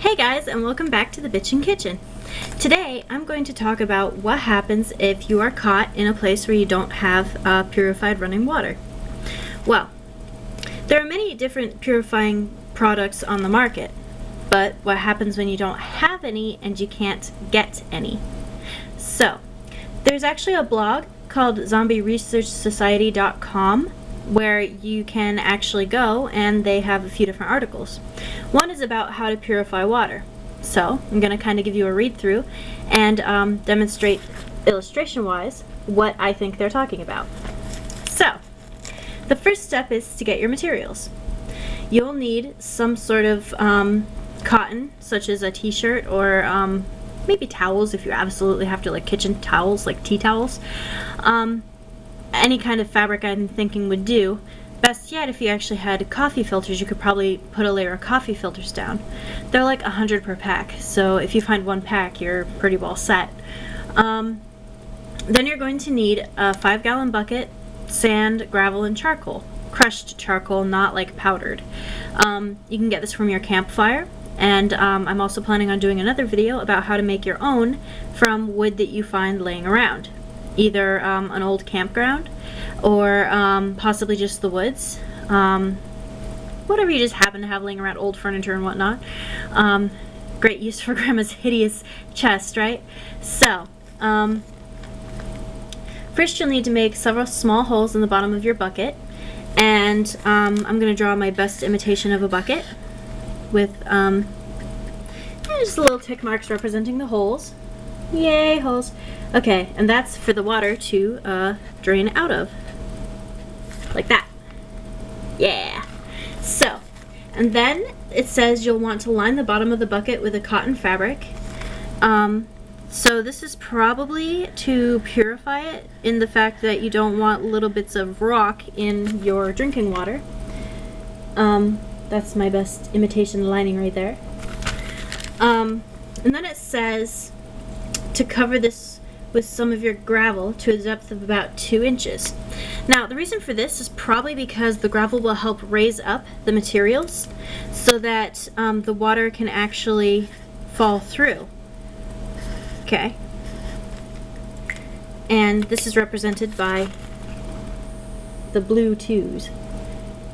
Hey guys, and welcome back to the Bitchin' Kitchen. Today I'm going to talk about what happens if you are caught in a place where you don't have purified running water. Well, there are many different purifying products on the market, but what happens when you don't have any and you can't get any? So, there's actually a blog called zombieresearchsociety.com where you can actually go and they have a few different articles. One is about how to purify water. So I'm going to kind of give you a read through and demonstrate illustration wise what I think they're talking about. So the first step is to get your materials. You'll need some sort of cotton, such as a t-shirt or maybe towels if you absolutely have to, like kitchen towels, like tea towels. Any kind of fabric I'm thinking would do. Best yet, if you actually had coffee filters, you could probably put a layer of coffee filters down. They're like 100 per pack, so if you find one pack, you're pretty well set. Then you're going to need a 5-gallon bucket, sand, gravel, and charcoal. Crushed charcoal, not like powdered. You can get this from your campfire, and I'm also planning on doing another video about how to make your own from wood that you find laying around. Either an old campground or possibly just the woods. Whatever you just happen to have laying around, old furniture and whatnot. Great use for Grandma's hideous chest, right? So, first you'll need to make several small holes in the bottom of your bucket. And I'm going to draw my best imitation of a bucket with just little tick marks representing the holes. Yay, holes. Okay, and that's for the water to drain out of. Like that. Yeah. So, and then it says you'll want to line the bottom of the bucket with a cotton fabric. So this is probably to purify it in the fact that you don't want little bits of rock in your drinking water. That's my best imitation lining right there. And then it says to cover this with some of your gravel to a depth of about 2 inches. Now, the reason for this is probably because the gravel will help raise up the materials so that the water can actually fall through. Okay. And this is represented by the blue 2s.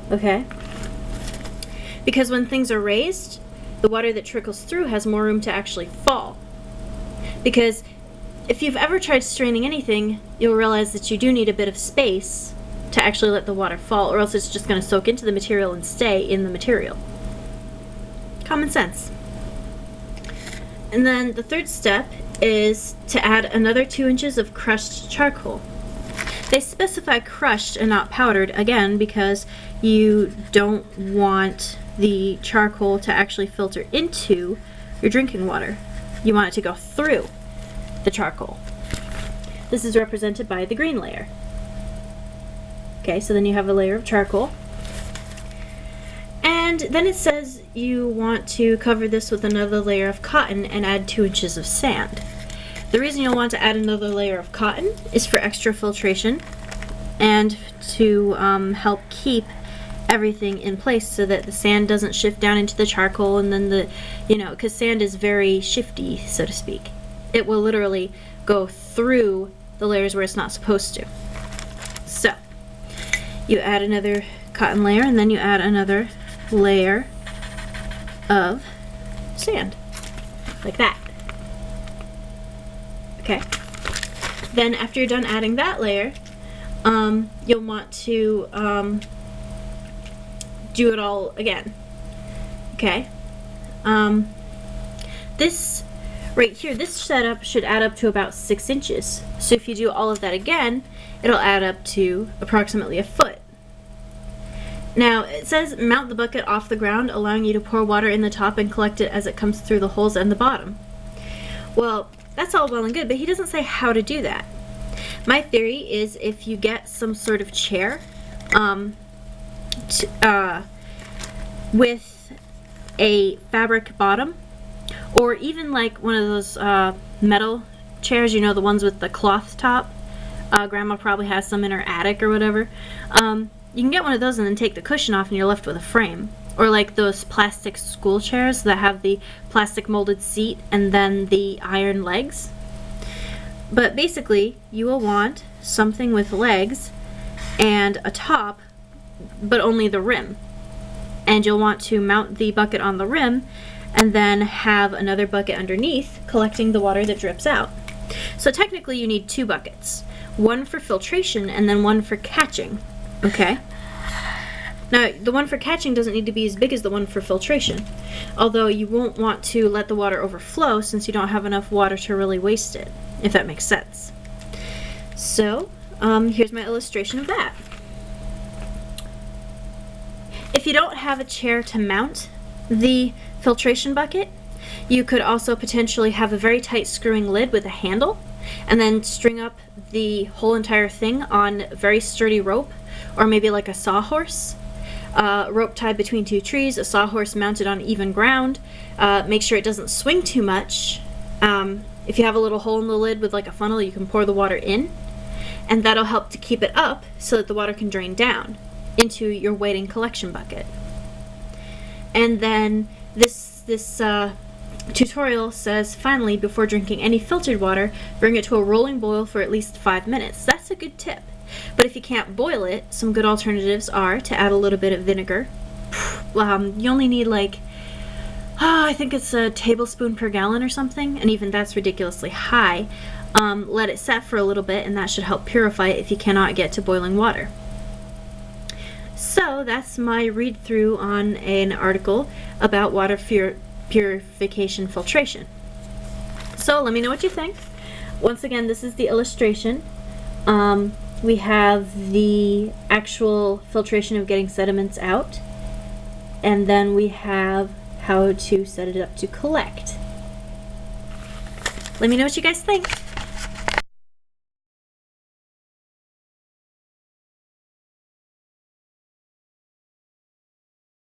Okay. Because when things are raised, the water that trickles through has more room to actually fall. Because if you've ever tried straining anything, you'll realize that you do need a bit of space to actually let the water fall, or else it's just going to soak into the material and stay in the material. Common sense. And then the third step is to add another 2 inches of crushed charcoal. They specify crushed and not powdered, again, because you don't want the charcoal to actually filter into your drinking water. You want it to go through the charcoal. This is represented by the green layer. Okay, so then you have a layer of charcoal. And then it says you want to cover this with another layer of cotton and add 2 inches of sand. The reason you'll want to add another layer of cotton is for extra filtration and to help keep everything in place so that the sand doesn't shift down into the charcoal, and then because sand is very shifty, so to speak. It will literally go through the layers where it's not supposed to. So, you add another cotton layer, and then you add another layer of sand. Like that. Okay. Then after you're done adding that layer, you'll want to do it all again. Okay. This right here, this setup should add up to about 6 inches. So if you do all of that again, it'll add up to approximately 1 foot. Now, it says mount the bucket off the ground, allowing you to pour water in the top and collect it as it comes through the holes and the bottom. Well, that's all well and good, but he doesn't say how to do that. My theory is if you get some sort of chair with a fabric bottom, or even like one of those metal chairs, you know, the ones with the cloth top. Grandma probably has some in her attic or whatever. You can get one of those and then take the cushion off and you're left with a frame. or like those plastic school chairs that have the plastic molded seat and then the iron legs. But basically, you will want something with legs and a top, but only the rim. And you'll want to mount the bucket on the rim and then have another bucket underneath collecting the water that drips out. So technically you need 2 buckets. One for filtration and then one for catching. Okay? Now, the one for catching doesn't need to be as big as the one for filtration, although you won't want to let the water overflow since you don't have enough water to really waste it, if that makes sense. So, here's my illustration of that. If you don't have a chair to mount the filtration bucket, you could also potentially have a very tight screwing lid with a handle and then string up the whole entire thing on very sturdy rope, or maybe like a sawhorse. Rope tied between 2 trees, a sawhorse mounted on even ground. Make sure it doesn't swing too much. If you have a little hole in the lid with like a funnel, you can pour the water in, and that'll help to keep it up so that the water can drain down into your waiting collection bucket. And then this tutorial says, finally, before drinking any filtered water, bring it to a rolling boil for at least 5 minutes. That's a good tip. But if you can't boil it, some good alternatives are to add a little bit of vinegar. You only need like, I think it's a tablespoon per gallon or something, and even that's ridiculously high. Let it set for a little bit, and that should help purify it if you cannot get to boiling water. So that's my read-through on an article about water purification filtration. So let me know what you think. Once again, this is the illustration. We have the actual filtration of getting sediments out, and then we have how to set it up to collect. Let me know what you guys think.